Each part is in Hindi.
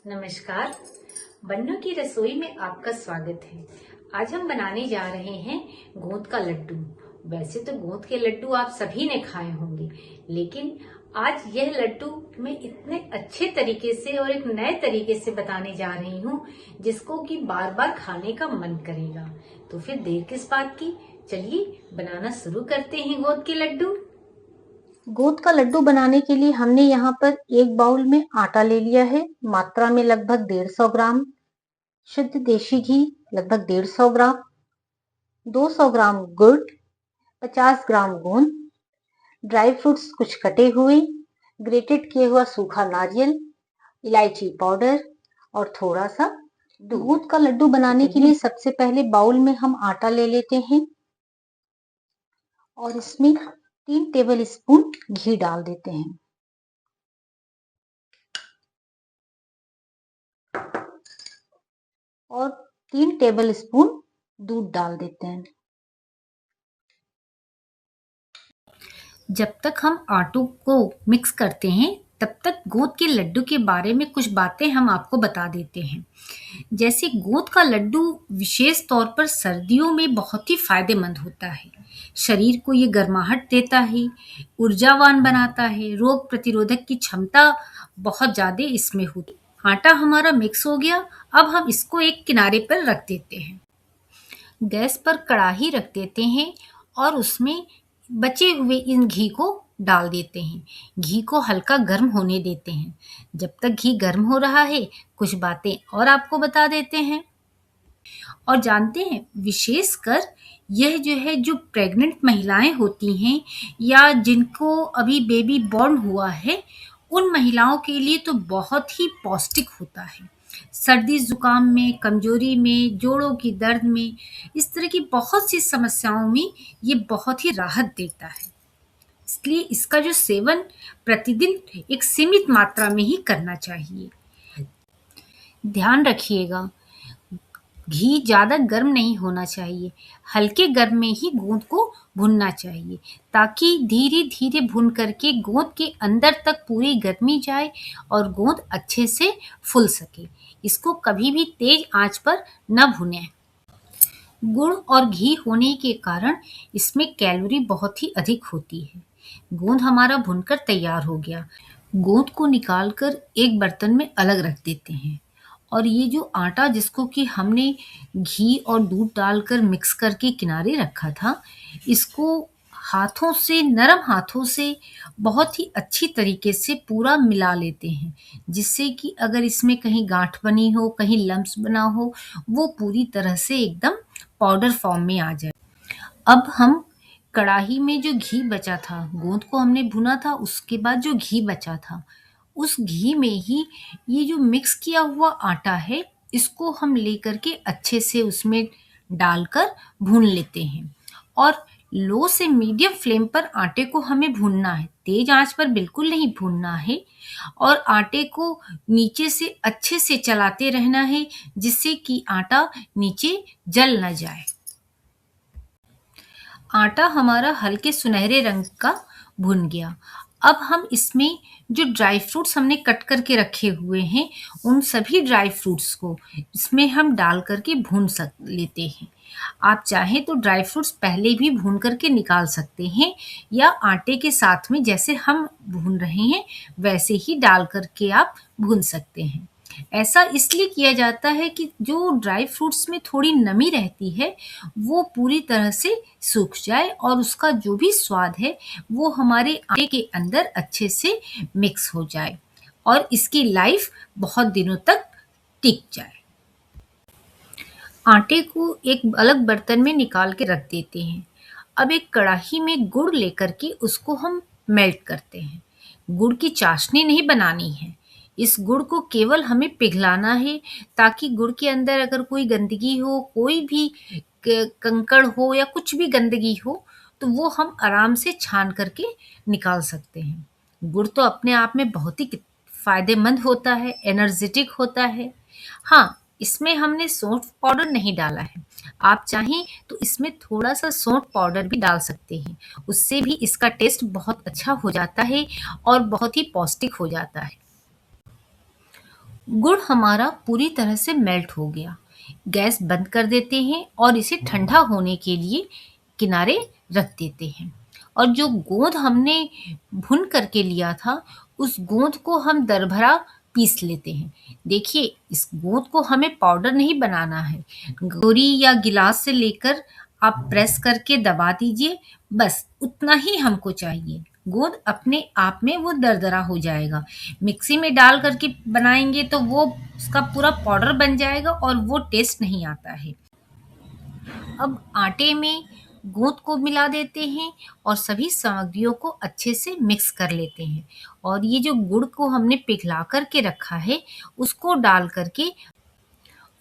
नमस्कार। बन्नों की रसोई में आपका स्वागत है। आज हम बनाने जा रहे हैं गोंद का लड्डू। वैसे तो गोंद के लड्डू आप सभी ने खाए होंगे, लेकिन आज यह लड्डू मैं इतने अच्छे तरीके से और एक नए तरीके से बताने जा रही हूँ जिसको कि बार बार खाने का मन करेगा। तो फिर देर किस बात की, चलिए बनाना शुरू करते हैं गोंद के लड्डू। गोंद का लड्डू बनाने के लिए हमने यहाँ पर एक बाउल में आटा ले लिया है। मात्रा में लगभग 150 ग्राम शुद्ध देशी घी, लगभग 150 ग्राम, 200 ग्राम गुड़, 50 ग्राम गोंद, ड्राई फ्रूट्स कुछ कटे हुए, ग्रेटेड किया हुआ सूखा नारियल, इलायची पाउडर और थोड़ा सा दूध। गोंद का लड्डू बनाने के लिए सबसे पहले बाउल में हम आटा ले लेते हैं और इसमें 3 टेबल स्पून घी डाल देते हैं और 3 टेबल स्पून दूध डाल देते हैं। जब तक हम आटू को मिक्स करते हैं तब तक गोंद के लड्डू के बारे में कुछ बातें हम आपको बता देते हैं। जैसे गोंद का लड्डू विशेष तौर पर सर्दियों में बहुत ही फायदेमंद होता है। शरीर को ये गर्माहट देता है, ऊर्जावान बनाता है, रोग प्रतिरोधक की क्षमता बहुत ज्यादा इसमें होती है। आटा हमारा मिक्स हो गया, अब हम इसको एक किनारे पर रख देते हैं। गैस पर कढ़ाई रख देते हैं और उसमें बचे हुए इन घी को डाल देते हैं। घी को हल्का गर्म होने देते हैं। जब तक घी गर्म हो रहा है कुछ बातें और आपको बता देते हैं। और जानते हैं, विशेषकर यह जो है जो प्रेग्नेंट महिलाएं होती हैं या जिनको अभी बेबी बॉर्न हुआ है, उन महिलाओं के लिए तो बहुत ही पौष्टिक होता है। सर्दी जुकाम में, कमजोरी में, जोड़ों की दर्द में, इस तरह की बहुत सी समस्याओं में ये बहुत ही राहत देता है। इसलिए इसका जो सेवन प्रतिदिन एक सीमित मात्रा में ही करना चाहिए। ध्यान रखिएगा, घी ज़्यादा गर्म नहीं होना चाहिए, हल्के गर्म में ही गोंद को भुनना चाहिए ताकि धीरे धीरे भुन करके गोंद के अंदर तक पूरी गर्मी जाए और गोंद अच्छे से फूल सके। इसको कभी भी तेज आंच पर न भुनें। गुड़ और घी होने के कारण इसमें कैलोरी बहुत ही अधिक होती है। गोंद हमारा भुनकर तैयार हो गया। गोंद को निकालकर एक बर्तन में अलग रख देते हैं और ये जो आटा जिसको कि हमने घी और दूध डालकर मिक्स करके किनारे रखा था, इसको हाथों से, नरम हाथों से बहुत ही अच्छी तरीके से पूरा मिला लेते हैं, जिससे कि अगर इसमें कहीं गांठ बनी हो, कहीं लम्प्स बना हो, वो पूरी तरह से एकदम पाउडर फॉर्म में आ जाए। अब हम कढ़ाई में जो घी बचा था, गोंद को हमने भुना था, उसके बाद जो घी बचा था, उस घी में ही ये जो मिक्स किया हुआ आटा है, इसको हम लेकर के अच्छे से उसमें डालकर भून लेते हैं। और लो से मीडियम फ्लेम पर आटे को हमें भूनना है, तेज आंच पर बिल्कुल नहीं भूनना है। और आटे को नीचे से अच्छे से चलाते रहना है जिससे कि आटा नीचे जल न जाए। आटा हमारा हल्के सुनहरे रंग का भुन गया। अब हम इसमें जो ड्राई फ्रूट्स हमने कट करके रखे हुए हैं, उन सभी ड्राई फ्रूट्स को इसमें हम डाल करके भून लेते हैं। आप चाहें तो ड्राई फ्रूट्स पहले भी भून करके निकाल सकते हैं या आटे के साथ में जैसे हम भून रहे हैं वैसे ही डाल करके आप भून सकते हैं। ऐसा इसलिए किया जाता है कि जो ड्राई फ्रूट्स में थोड़ी नमी रहती है वो पूरी तरह से सूख जाए और उसका जो भी स्वाद है वो हमारे आटे के अंदर अच्छे से मिक्स हो जाए और इसकी लाइफ बहुत दिनों तक टिक जाए। आटे को एक अलग बर्तन में निकाल के रख देते हैं। अब एक कढ़ाई में गुड़ लेकर के उसको हम मेल्ट करते हैं। गुड़ की चाशनी नहीं बनानी है, इस गुड़ को केवल हमें पिघलाना है ताकि गुड़ के अंदर अगर कोई गंदगी हो, कोई भी कंकड़ हो या कुछ भी गंदगी हो तो वो हम आराम से छान करके निकाल सकते हैं। गुड़ तो अपने आप में बहुत ही फायदेमंद होता है, एनर्जेटिक होता है। हाँ, इसमें हमने सौंठ पाउडर नहीं डाला है। आप चाहें तो इसमें थोड़ा सा सौंठ पाउडर भी डाल सकते हैं, उससे भी इसका टेस्ट बहुत अच्छा हो जाता है और बहुत ही पौष्टिक हो जाता है। गुड़ हमारा पूरी तरह से मेल्ट हो गया। गैस बंद कर देते हैं और इसे ठंडा होने के लिए किनारे रख देते हैं। और जो गोंद हमने भून करके लिया था, उस गोंद को हम दरभरा पीस लेते हैं। देखिए, इस गोंद को हमें पाउडर नहीं बनाना है। कटोरी या गिलास से लेकर आप प्रेस करके दबा दीजिए, बस उतना ही हमको चाहिए। गोंद अपने आप में वो दरदरा हो जाएगा। मिक्सी में डाल करके बनाएंगे तो वो उसका पूरा पाउडर बन जाएगा और वो टेस्ट नहीं आता है। अब आटे में गोंद को मिला देते हैं और सभी सामग्रियों को अच्छे से मिक्स कर लेते हैं। और ये जो गुड़ को हमने पिघला करके रखा है, उसको डाल करके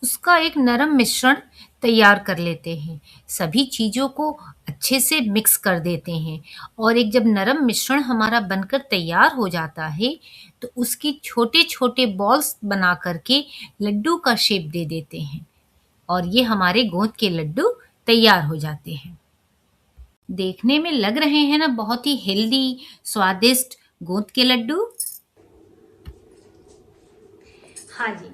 उसका एक नरम मिश्रण तैयार कर लेते हैं। सभी चीज़ों को अच्छे से मिक्स कर देते हैं और एक जब नरम मिश्रण हमारा बनकर तैयार हो जाता है, तो उसकी छोटे-छोटे बॉल्स बना करके लड्डू का शेप दे देते हैं और ये हमारे गोंद के लड्डू तैयार हो जाते हैं। देखने में लग रहे हैं ना बहुत ही हेल्दी, स्वादिष्ट गोंद के लड्डू। हाँ जी,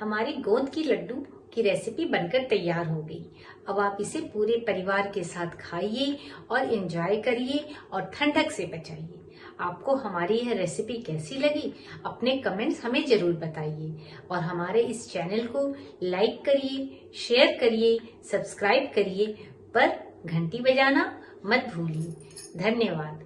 हमारी गोंद की लड्डू की रेसिपी बनकर तैयार हो गई। अब आप इसे पूरे परिवार के साथ खाइए और एंजॉय करिए और ठंडक से बचाइए। आपको हमारी यह रेसिपी कैसी लगी, अपने कमेंट्स हमें जरूर बताइए और हमारे इस चैनल को लाइक करिए, शेयर करिए, सब्सक्राइब करिए, पर घंटी बजाना मत भूलिए। धन्यवाद।